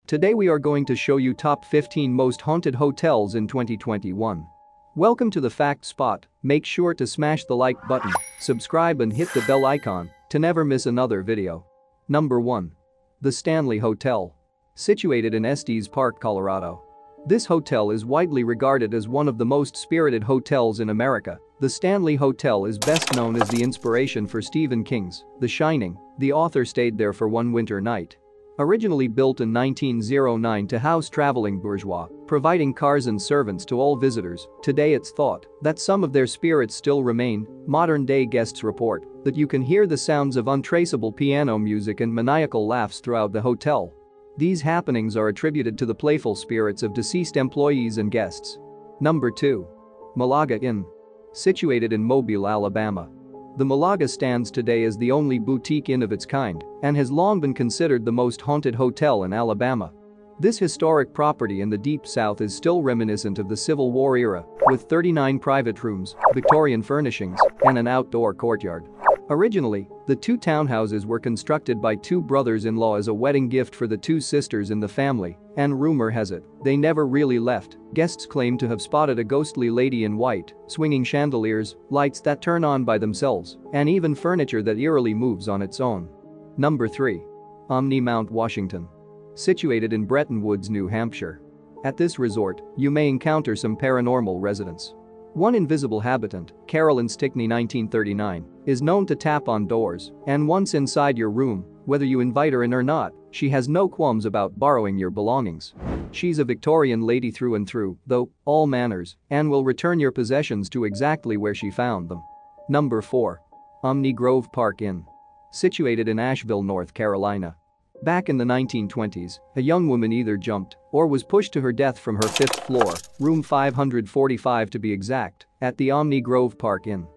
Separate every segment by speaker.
Speaker 1: Today we are going to show you top 15 most haunted hotels in 2021. Welcome to the Fact Spot. Make sure to smash the like button, subscribe and hit the bell icon to never miss another video. Number 1. The Stanley Hotel. Situated in Estes Park, Colorado. This hotel is widely regarded as one of the most spirited hotels in America. The Stanley Hotel is best known as the inspiration for Stephen King's The Shining. The author stayed there for one winter night. Originally built in 1909 to house traveling bourgeois, providing cars and servants to all visitors, today it's thought that some of their spirits still remain. Modern-day guests report that you can hear the sounds of untraceable piano music and maniacal laughs throughout the hotel. These happenings are attributed to the playful spirits of deceased employees and guests. Number 2. Malaga Inn. Situated in Mobile, Alabama. The Malaga stands today as the only boutique inn of its kind and has long been considered the most haunted hotel in Alabama. This historic property in the Deep South is still reminiscent of the Civil War era, with 39 private rooms, Victorian furnishings, and an outdoor courtyard. Originally, the two townhouses were constructed by two brothers-in-law as a wedding gift for the two sisters in the family, and rumor has it, they never really left. Guests claim to have spotted a ghostly lady in white, swinging chandeliers, lights that turn on by themselves, and even furniture that eerily moves on its own. Number 3. Omni Mount Washington. Situated in Bretton Woods, New Hampshire. At this resort, you may encounter some paranormal residents. One invisible habitant, Carolyn Stickney 1939, is known to tap on doors, and once inside your room, whether you invite her in or not, she has no qualms about borrowing your belongings. She's a Victorian lady through and through, though, all manners, and will return your possessions to exactly where she found them. Number 4. Omni Grove Park Inn. Situated in Asheville, North Carolina. Back in the 1920s, a young woman either jumped or was pushed to her death from her 5th floor, room 545 to be exact, at the Omni Grove Park Inn.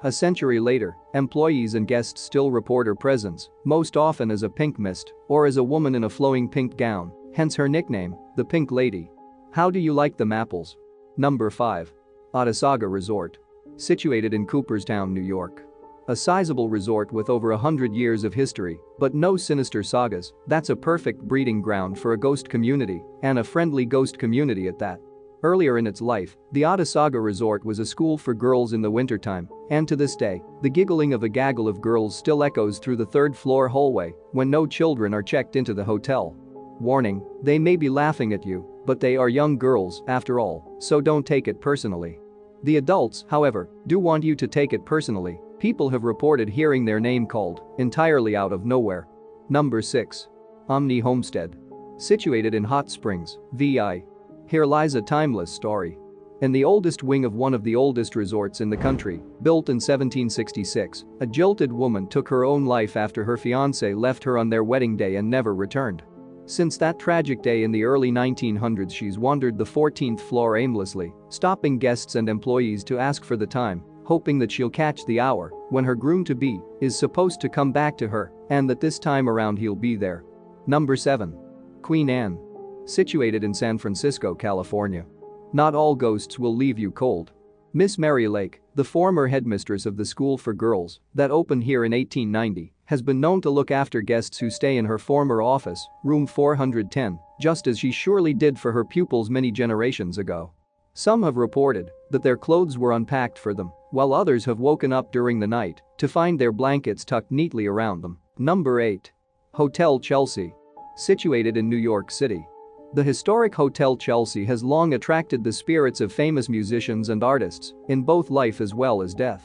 Speaker 1: A century later, employees and guests still report her presence, most often as a pink mist or as a woman in a flowing pink gown, hence her nickname, the Pink Lady. How do you like them apples? Number 5. Otesaga Resort. Situated in Cooperstown, New York. A sizable resort with over 100 years of history, but no sinister sagas. That's a perfect breeding ground for a ghost community, and a friendly ghost community at that. Earlier in its life, the Otesaga Resort was a school for girls in the wintertime, and to this day, the giggling of a gaggle of girls still echoes through the 3rd-floor hallway when no children are checked into the hotel. Warning, they may be laughing at you, but they are young girls, after all, so don't take it personally. The adults, however, do want you to take it personally. People have reported hearing their name called, entirely out of nowhere. Number 6. Omni Homestead. Situated in Hot Springs, VI. Here lies a timeless story. In the oldest wing of one of the oldest resorts in the country, built in 1766, a jilted woman took her own life after her fiancé left her on their wedding day and never returned. Since that tragic day in the early 1900s, she's wandered the 14th floor aimlessly, stopping guests and employees to ask for the time, hoping that she'll catch the hour when her groom-to-be is supposed to come back to her and that this time around he'll be there. Number 7. Queen Anne. Situated in San Francisco, California. Not all ghosts will leave you cold. Miss Mary Lake, the former headmistress of the school for girls that opened here in 1890, has been known to look after guests who stay in her former office, room 410, just as she surely did for her pupils many generations ago. Some have reported that their clothes were unpacked for them, while others have woken up during the night to find their blankets tucked neatly around them. Number 8. Hotel Chelsea. Situated in New York City. The historic Hotel Chelsea has long attracted the spirits of famous musicians and artists in both life as well as death.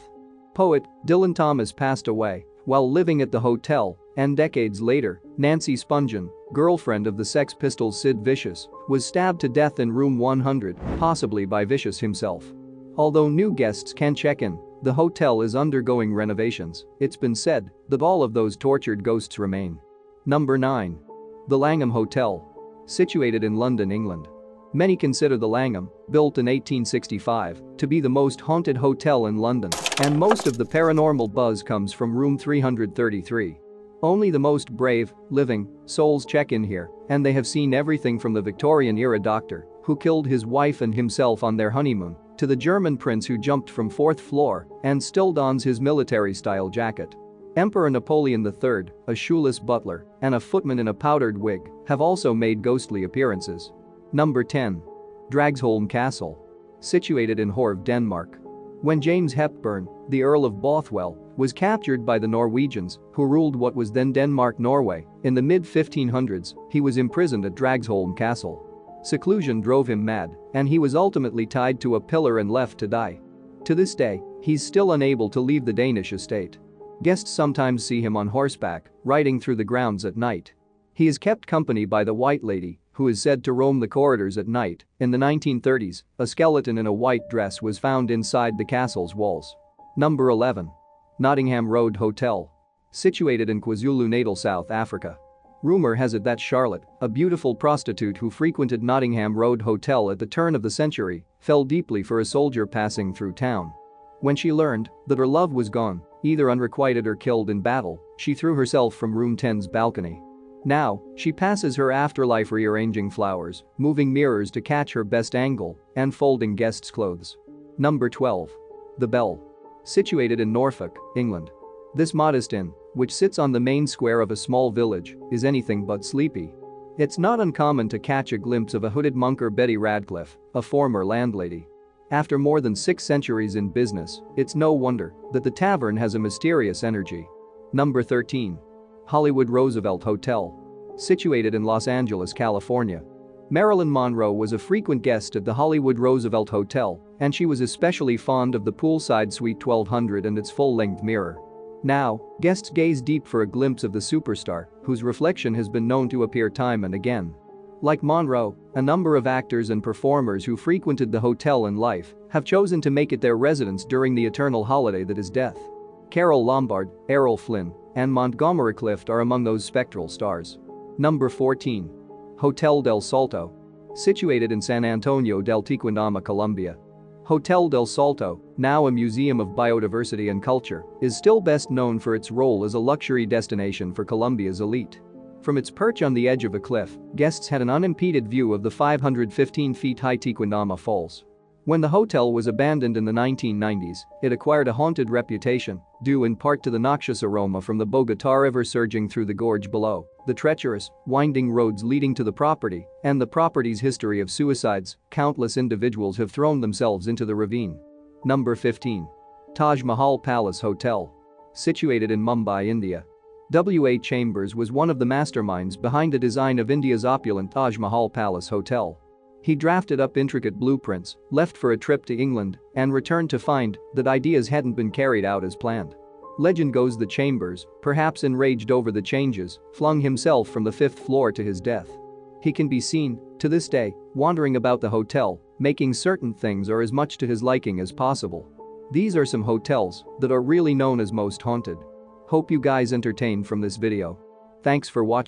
Speaker 1: Poet Dylan Thomas passed away while living at the hotel, and decades later, Nancy Spungen, girlfriend of the Sex Pistols' Sid Vicious, was stabbed to death in room 100, possibly by Vicious himself. Although new guests can check in, the hotel is undergoing renovations. It's been said that all of those tortured ghosts remain. Number 9. The Langham Hotel. Situated in London, England. Many consider the Langham, built in 1865, to be the most haunted hotel in London, and most of the paranormal buzz comes from room 333. Only the most brave, living souls check in here, and they have seen everything from the Victorian-era doctor who killed his wife and himself on their honeymoon, to the German prince who jumped from 4th floor and still dons his military-style jacket. Emperor Napoleon III, a shoeless butler, and a footman in a powdered wig have also made ghostly appearances. Number 10. Dragsholm Castle. Situated in Horve, Denmark. When James Hepburn, the Earl of Bothwell, was captured by the Norwegians, who ruled what was then Denmark-Norway, in the mid-1500s, he was imprisoned at Dragsholm Castle. Seclusion drove him mad, and he was ultimately tied to a pillar and left to die. To this day, he's still unable to leave the Danish estate. Guests sometimes see him on horseback, riding through the grounds at night. He is kept company by the White Lady, who is said to roam the corridors at night. In the 1930s, a skeleton in a white dress was found inside the castle's walls. Number 11. Nottingham Road Hotel. Situated in KwaZulu-Natal, South Africa. Rumor has it that Charlotte, a beautiful prostitute who frequented Nottingham Road Hotel at the turn of the century, fell deeply for a soldier passing through town. When she learned that her love was gone, either unrequited or killed in battle, she threw herself from room 10's balcony. Now, she passes her afterlife rearranging flowers, moving mirrors to catch her best angle, and folding guests' clothes. Number 12. The Bell. Situated in Norfolk, England. This modest inn, which sits on the main square of a small village, is anything but sleepy. It's not uncommon to catch a glimpse of a hooded monker Betty Radcliffe, a former landlady. After more than 6 centuries in business, it's no wonder that the tavern has a mysterious energy. Number 13. Hollywood Roosevelt Hotel. Situated in Los Angeles, California. Marilyn Monroe was a frequent guest at the Hollywood Roosevelt Hotel, and she was especially fond of the poolside suite 1200 and its full-length mirror. Now, guests gaze deep for a glimpse of the superstar, whose reflection has been known to appear time and again. Like Monroe, a number of actors and performers who frequented the hotel in life have chosen to make it their residence during the eternal holiday that is death. Carole Lombard, Errol Flynn, and Montgomery Clift are among those spectral stars. Number 14. Hotel del Salto. Situated in San Antonio del Tequendama, Colombia. Hotel del Salto, now a museum of biodiversity and culture, is still best known for its role as a luxury destination for Colombia's elite. From its perch on the edge of a cliff, guests had an unimpeded view of the 515 feet high Tequendama Falls. When the hotel was abandoned in the 1990s, it acquired a haunted reputation, due in part to the noxious aroma from the Bogotá River surging through the gorge below, the treacherous, winding roads leading to the property, and the property's history of suicides. Countless individuals have thrown themselves into the ravine. Number 15. Taj Mahal Palace Hotel. Situated in Mumbai, India. W.A. Chambers was one of the masterminds behind the design of India's opulent Taj Mahal Palace Hotel. He drafted up intricate blueprints, left for a trip to England, and returned to find that ideas hadn't been carried out as planned. Legend goes that Chambers, perhaps enraged over the changes, flung himself from the 5th floor to his death. He can be seen, to this day, wandering about the hotel, making certain things are as much to his liking as possible. These are some hotels that are really known as most haunted. Hope you guys entertained from this video. Thanks for watching.